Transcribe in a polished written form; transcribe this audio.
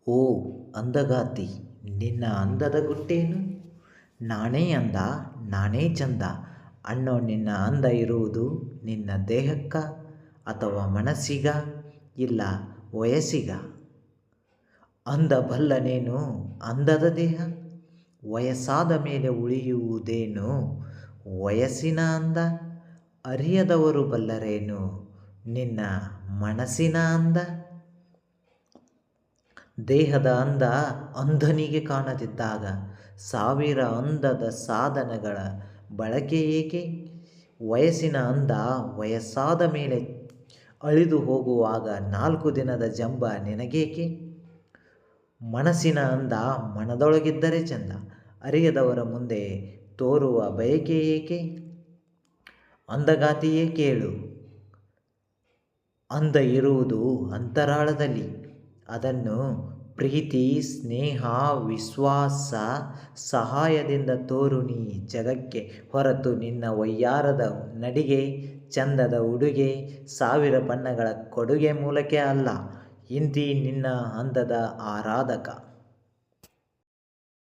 ಓ ಅಂದಗಾತಿ, ನಿನ್ನ ಅಂದದ ಗುಟ್ಟೇನು? ನಾನೇ ಅಂದ, ನಾನೇ ಚಂದ ಅನ್ನೋ ನಿನ್ನ ಅಂದ ಇರುವುದು ನಿನ್ನ ದೇಹಕ್ಕ ಅಥವಾ ಮನಸ್ಸಿಗ, ಇಲ್ಲ ವಯಸ್ಸಿಗ? ಅಂದ ಬಲ್ಲನೇನು ಅಂದದ ದೇಹ? ವಯಸ್ಸಾದ ಮೇಲೆ ಉಳಿಯುವುದೇನು ವಯಸ್ಸಿನ ಅಂದ? ಅರಿಯದವರು ಬಲ್ಲರೇನು ನಿನ್ನ ಮನಸ್ಸಿನ ಅಂದ? ದೇಹದ ಅಂದ ಅಂಧನಿಗೆ ಕಾಣದಿದ್ದಾಗ ಸಾವಿರ ಅಂದದ ಸಾಧನಗಳ ಬಳಕೆ ಏಕೆ? ವಯಸ್ಸಿನ ಅಂದ ವಯಸ್ಸಾದ ಮೇಲೆ ಅಳಿದು ಹೋಗುವಾಗ 4 ದಿನದ ಜಂಬ ನಿನಗೇಕೆ? ಮನಸ್ಸಿನ ಅಂದ ಮನದೊಳಗಿದ್ದರೆ ಚಂದ, ಅರಿಯದವರ ಮುಂದೆ ತೋರುವ ಬಯಕೆ ಏಕೆ? ಅಂದಗಾತಿಯೇ ಕೇಳು, ಅಂದ ಇರುವುದು ಅಂತರಾಳದಲ್ಲಿ. ಅದನ್ನು ಪ್ರೀತಿ, ಸ್ನೇಹ, ವಿಶ್ವಾಸ, ಸಹಾಯದಿಂದ ತೋರು ನೀ ಜಗಕ್ಕೆ ಹೊರತು ನಿನ್ನ ವಯ್ಯಾರದ ನಡಿಗೆ, ಚಂದದ ಉಡುಗೆ, ಸಾವಿರ ಬಣ್ಣಗಳ ಕೊಡುಗೆ ಮೂಲಕ ಅಲ್ಲ. ಇಂತಿ ನಿನ್ನ ಅಂದದ ಆರಾಧಕ.